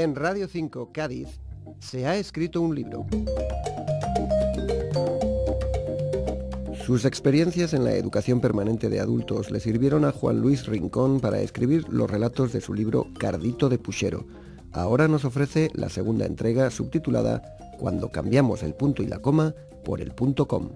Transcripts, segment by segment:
En Radio 5 Cádiz se ha escrito un libro. Sus experiencias en la educación permanente de adultos le sirvieron a Juan Luis Rincón para escribir los relatos de su libro Cardito de Puchero. Ahora nos ofrece la segunda entrega subtitulada Cuando cambiamos el punto y la coma por el punto com.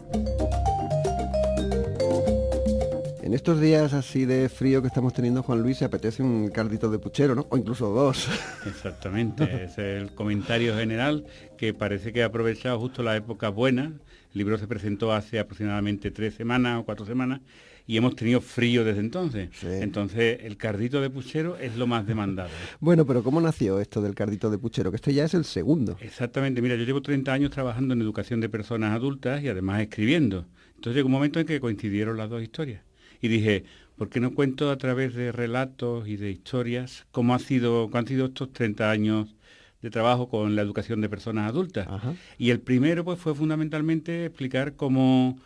En estos días así de frío que estamos teniendo, Juan Luis, se apetece un cardito de puchero, ¿no? O incluso dos. Exactamente, es el comentario general, que parece que ha aprovechado justo la época buena. El libro se presentó hace aproximadamente 3 semanas o 4 semanas y hemos tenido frío desde entonces. Sí. Entonces el cardito de puchero es lo más demandado. Bueno, pero ¿cómo nació esto del cardito de puchero? Que este ya es el segundo. Exactamente, mira, yo llevo 30 años trabajando en educación de personas adultas y además escribiendo. Entonces llegó un momento en que coincidieron las dos historias. Y dije, ¿por qué no cuento a través de relatos y de historias cómo han sido estos 30 años de trabajo con la educación de personas adultas? Ajá. Y el primero pues fue fundamentalmente explicar cómo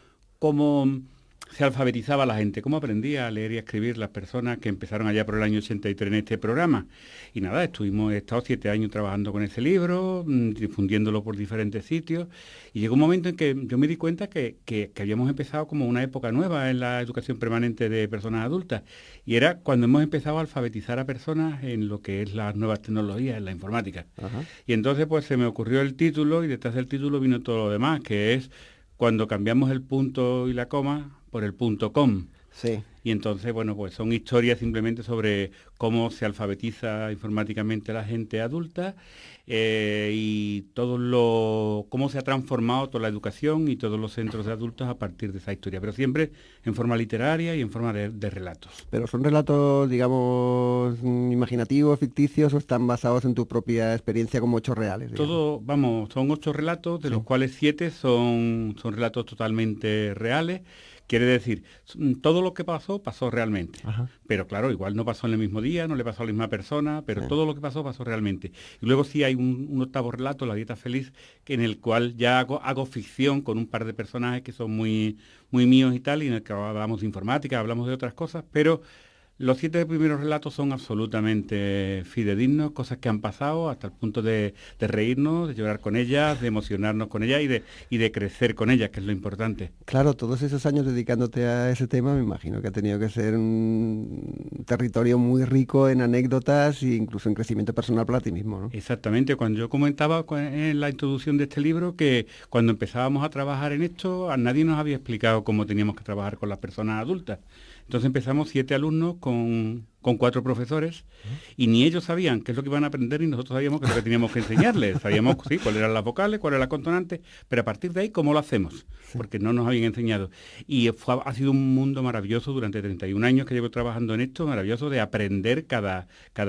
se alfabetizaba la gente, cómo aprendía a leer y a escribir las personas que empezaron allá por el año 83 en este programa. Y nada, he estado 7 años trabajando con ese libro, difundiéndolo por diferentes sitios, y llegó un momento en que yo me di cuenta que habíamos empezado como una época nueva en la educación permanente de personas adultas, y era cuando hemos empezado a alfabetizar a personas en lo que es las nuevas tecnologías, en la informática. Ajá. Y entonces pues se me ocurrió el título, y detrás del título vino todo lo demás, que es Cuando cambiamos el punto y la coma por el punto com. Sí. Y entonces, bueno, pues son historias simplemente sobre cómo se alfabetiza informáticamente la gente adulta y cómo se ha transformado toda la educación y todos los centros de adultos a partir de esa historia, pero siempre en forma literaria y en forma de relatos. ¿Pero son relatos, digamos, imaginativos, ficticios, o están basados en tu propia experiencia como hechos reales? Son 8 relatos, de los cuales 7 son relatos totalmente reales. Quiere decir, todo lo que pasó realmente. Ajá. Pero claro, igual no pasó en el mismo día, no le pasó a la misma persona, pero Sí. todo lo que pasó realmente. Y luego sí hay un octavo relato, La Dieta Feliz, en el cual ya hago ficción con un par de personajes que son muy, muy míos y tal, y en el que hablamos de informática, hablamos de otras cosas, pero los 7 primeros relatos son absolutamente fidedignos, cosas que han pasado hasta el punto de reírnos, de llorar con ellas, de emocionarnos con ellas y de crecer con ellas, que es lo importante. Claro, todos esos años dedicándote a ese tema, me imagino que ha tenido que ser un territorio muy rico en anécdotas e incluso en crecimiento personal para ti mismo, ¿no? Exactamente, cuando yo comentaba en la introducción de este libro que cuando empezábamos a trabajar en esto, a nadie nos había explicado cómo teníamos que trabajar con las personas adultas. Entonces empezamos 7 alumnos con 4 profesores y ni ellos sabían qué es lo que iban a aprender ni nosotros sabíamos qué es lo que teníamos que enseñarles. Sabíamos sí, cuáles eran las vocales, cuáles eran las consonantes, pero a partir de ahí, ¿cómo lo hacemos? Porque no nos habían enseñado. Y ha sido un mundo maravilloso durante 31 años que llevo trabajando en esto, maravilloso de aprender cada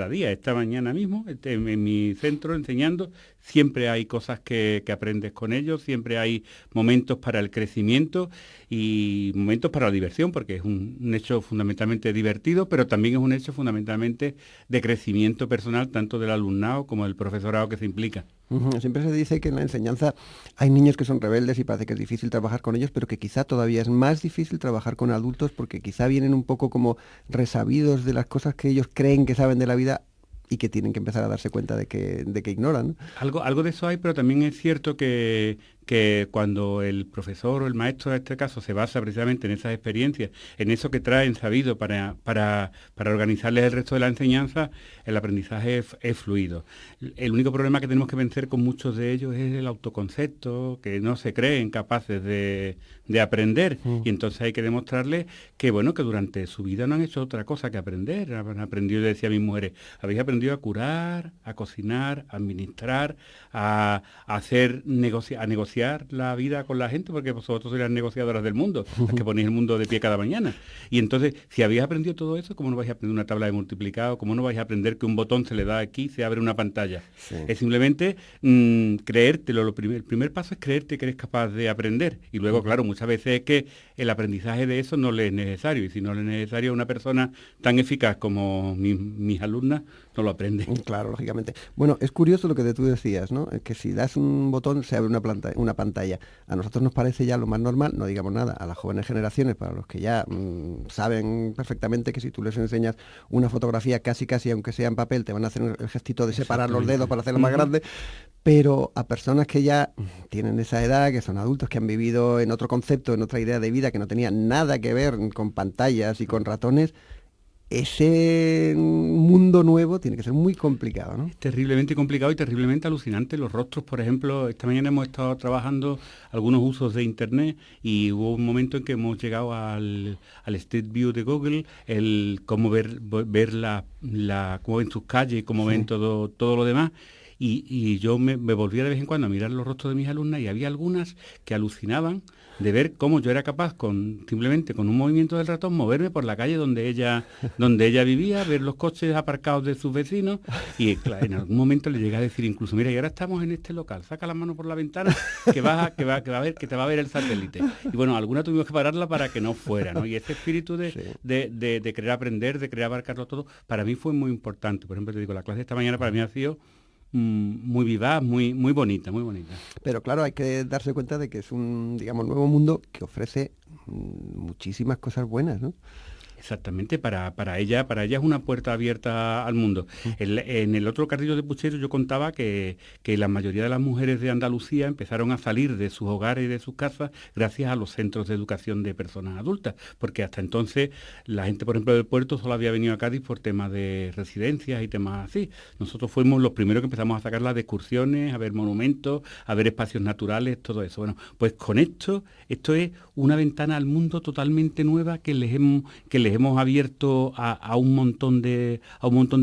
día. Esta mañana mismo, en mi centro enseñando, siempre hay cosas que aprendes con ellos, siempre hay momentos para el crecimiento y momentos para la diversión, porque es un hecho fundamentalmente divertido, pero también es un hecho fundamentalmente de crecimiento personal, tanto del alumnado como del profesorado que se implica. Ujú. Siempre se dice que en la enseñanza hay niños que son rebeldes y parece que es difícil trabajar con ellos, pero que quizá todavía es más difícil trabajar con adultos porque quizá vienen un poco como resabidos de las cosas que ellos creen que saben de la vida y que tienen que empezar a darse cuenta de que ignoran, ¿no? Algo de eso hay, pero también es cierto que cuando el profesor o el maestro, en este caso, se basa precisamente en esas experiencias, en eso que traen sabido para organizarles el resto de la enseñanza, el aprendizaje es fluido. El único problema que tenemos que vencer con muchos de ellos es el autoconcepto, que no se creen capaces de aprender, y entonces hay que demostrarles que, bueno, que durante su vida no han hecho otra cosa que aprender. Han aprendido, decía a mis mujeres, habéis aprendido a curar, a cocinar, a administrar, a negociar la vida con la gente, porque vosotros sois las negociadoras del mundo, las que ponéis el mundo de pie cada mañana. Y entonces, si habéis aprendido todo eso, ¿cómo no vais a aprender una tabla de multiplicado? ¿Cómo no vais a aprender que un botón se le da aquí y se abre una pantalla? Sí. Es simplemente creértelo. El primer paso es creerte que eres capaz de aprender. Y luego, claro, muchas veces es que el aprendizaje de eso no le es necesario. Y si no le es necesario a una persona tan eficaz como mis alumnas, no lo aprende. Claro, lógicamente. Bueno, es curioso lo que tú decías, ¿no? Que si das un botón se abre una una pantalla. A nosotros nos parece ya lo más normal, no digamos nada, a las jóvenes generaciones, para los que ya saben perfectamente que si tú les enseñas una fotografía casi, aunque sea en papel, te van a hacer el gestito de separar los dedos para hacerlo más grande, pero a personas que ya tienen esa edad, que son adultos, que han vivido en otro concepto, en otra idea de vida, que no tenía nada que ver con pantallas y con ratones, ese mundo nuevo tiene que ser muy complicado, ¿no? Es terriblemente complicado y terriblemente alucinante. Los rostros, por ejemplo, esta mañana hemos estado trabajando algunos usos de Internet y hubo un momento en que hemos llegado al Street View de Google, el cómo ver cómo ven sus calles, cómo ven todo lo demás. Y yo me volvía de vez en cuando a mirar los rostros de mis alumnas y había algunas que alucinaban de ver cómo yo era capaz simplemente con un movimiento del ratón moverme por la calle donde ella vivía, ver los coches aparcados de sus vecinos y claro, en algún momento le llegué a decir incluso, mira, y ahora estamos en este local, saca la mano por la ventana que te va a ver el satélite. Y bueno, alguna tuvimos que pararla para que no fuera, ¿no? Y ese espíritu de querer aprender, de querer abarcarlo todo, para mí fue muy importante. Por ejemplo, te digo, la clase de esta mañana para mí ha sido muy vivaz, muy bonita, muy bonita. Pero claro, hay que darse cuenta de que es un, digamos, nuevo mundo que ofrece muchísimas cosas buenas, ¿no? Exactamente, para ella es una puerta abierta al mundo. En el otro carrillo de Puchero yo contaba que la mayoría de las mujeres de Andalucía empezaron a salir de sus hogares y de sus casas gracias a los centros de educación de personas adultas, porque hasta entonces la gente, por ejemplo, del puerto solo había venido a Cádiz por temas de residencias y temas así. Nosotros fuimos los primeros que empezamos a sacarlas de excursiones, a ver monumentos, a ver espacios naturales, todo eso. Bueno, pues con esto es una ventana al mundo totalmente nueva que les hemos abierto a un montón de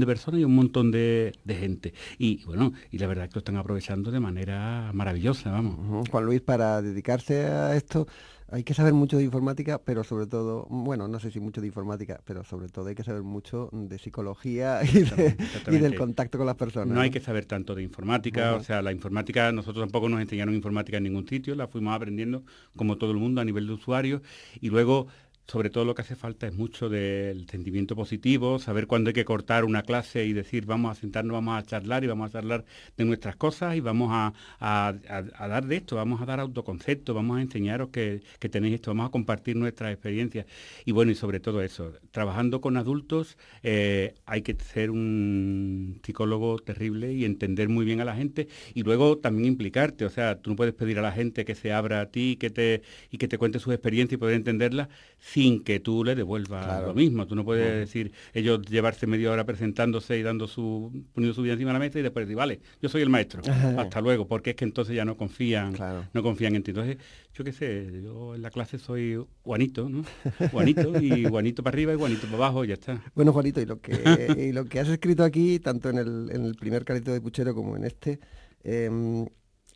personas y a un montón de gente. Y bueno, y la verdad es que lo están aprovechando de manera maravillosa, vamos. Juan Luis, para dedicarse a esto hay que saber mucho de informática, pero sobre todo, bueno, no sé si mucho de informática, pero sobre todo hay que saber mucho de psicología y del contacto con las personas. No hay que saber tanto de informática, o sea, la informática, nosotros tampoco nos enseñaron informática en ningún sitio, la fuimos aprendiendo como todo el mundo a nivel de usuario y luego sobre todo lo que hace falta es mucho del sentimiento positivo, saber cuándo hay que cortar una clase y decir vamos a sentarnos, vamos a charlar y vamos a charlar de nuestras cosas y vamos a dar de esto, vamos a dar autoconcepto, vamos a enseñaros que tenéis esto, vamos a compartir nuestras experiencias. Y bueno, y sobre todo eso, trabajando con adultos hay que ser un psicólogo terrible y entender muy bien a la gente y luego también implicarte, o sea, tú no puedes pedir a la gente que se abra a ti y que te cuente sus experiencias y poder entenderlas sin que tú le devuelvas lo mismo. Tú no puedes decir, ellos llevarse media hora presentándose y poniendo su vida encima de la mesa y después decir, vale, yo soy el maestro, hasta luego, porque es que entonces ya no confían en ti. Entonces, yo qué sé, yo en la clase soy Juanito, ¿no? Juanito, y Juanito para arriba y Juanito para abajo, y ya está. Bueno, Juanito, y lo que has escrito aquí, tanto en el primer carrito de Puchero como en este,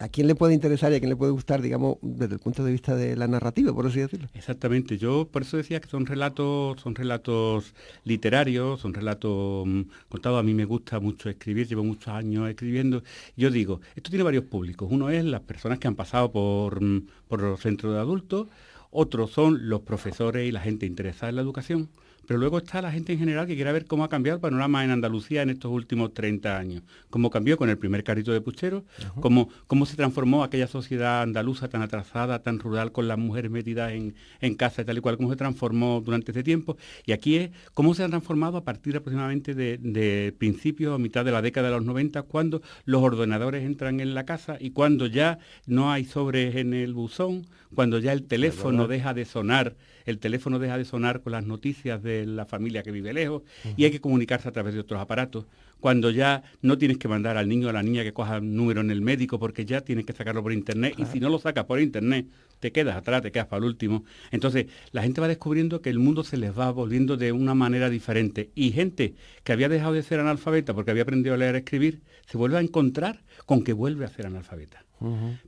¿a quién le puede interesar y a quién le puede gustar, digamos, desde el punto de vista de la narrativa, por así decirlo? Exactamente. Yo por eso decía que son relatos literarios, son relatos contados. A mí me gusta mucho escribir, llevo muchos años escribiendo. Yo digo, esto tiene varios públicos. Uno es las personas que han pasado por los centros de adultos, otros son los profesores y la gente interesada en la educación. Pero luego está la gente en general que quiere ver cómo ha cambiado el panorama en Andalucía en estos últimos 30 años. Cómo cambió con el primer carrito de Puchero, cómo se transformó aquella sociedad andaluza tan atrasada, tan rural, con las mujeres metidas en casa y tal y cual, cómo se transformó durante ese tiempo. Y aquí es cómo se ha transformado a partir aproximadamente de principios o mitad de la década de los 90, cuando los ordenadores entran en la casa y cuando ya no hay sobres en el buzón, cuando ya el teléfono deja de sonar con las noticias de la familia que vive lejos y hay que comunicarse a través de otros aparatos, cuando ya no tienes que mandar al niño o a la niña que coja un número en el médico porque ya tienes que sacarlo por internet y si no lo sacas por internet te quedas atrás, te quedas para el último. Entonces la gente va descubriendo que el mundo se les va volviendo de una manera diferente y gente que había dejado de ser analfabeta porque había aprendido a leer y escribir se vuelve a encontrar con que vuelve a ser analfabeta.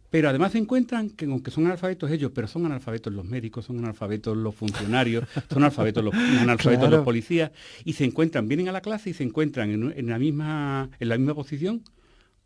Pero además se encuentran que aunque son analfabetos ellos, pero son analfabetos los médicos, son analfabetos los funcionarios, son analfabetos los policías, y se encuentran, vienen a la clase y se encuentran en la misma posición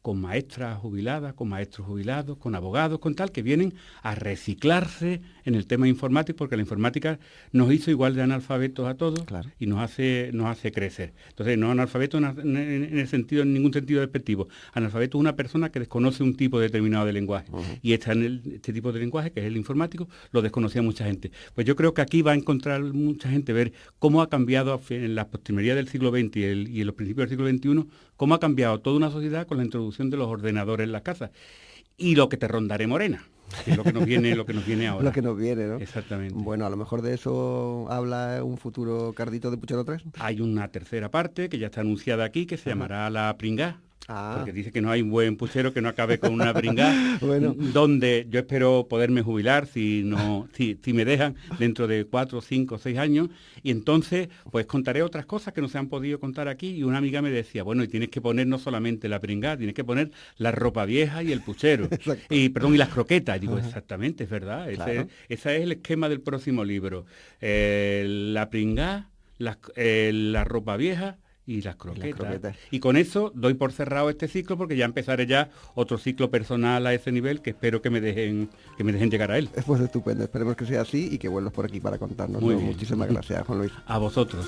con maestras jubiladas, con maestros jubilados, con abogados, con tal, que vienen a reciclarse en el tema informático, porque la informática nos hizo igual de analfabetos a todos, claro, y nos hace crecer. Entonces, no analfabeto en en ningún sentido despectivo. Analfabeto es una persona que desconoce un tipo determinado de lenguaje. Y este tipo de lenguaje, que es el informático, lo desconocía mucha gente. Pues yo creo que aquí va a encontrar mucha gente ver cómo ha cambiado en la postrimería del siglo XX y en los principios del siglo XXI, cómo ha cambiado toda una sociedad con la introducción de los ordenadores en las casas. Y lo que te rondaré morena, que es lo que nos viene ahora. Lo que nos viene, ¿no? Exactamente. Bueno, a lo mejor de eso habla un futuro Cardito de Puchero 3. Hay una tercera parte que ya está anunciada aquí, que se llamará La Pringá. Porque dice que no hay un buen puchero que no acabe con una pringá. Bueno, donde yo espero poderme jubilar si me dejan dentro de 4, 5, 6 años, y entonces pues contaré otras cosas que no se han podido contar aquí. Y una amiga me decía, bueno, y tienes que poner no solamente la pringá, tienes que poner la ropa vieja y el puchero y las croquetas. Y digo, exactamente, es verdad, ese es el esquema del próximo libro. La pringá, la ropa vieja y las croquetas. Y con eso doy por cerrado este ciclo, porque ya empezaré ya otro ciclo personal a ese nivel, que espero que me dejen llegar a él. Pues estupendo, esperemos que sea así y que vuelvas por aquí para contarnos. Muchísimas gracias, Juan Luis. A vosotros.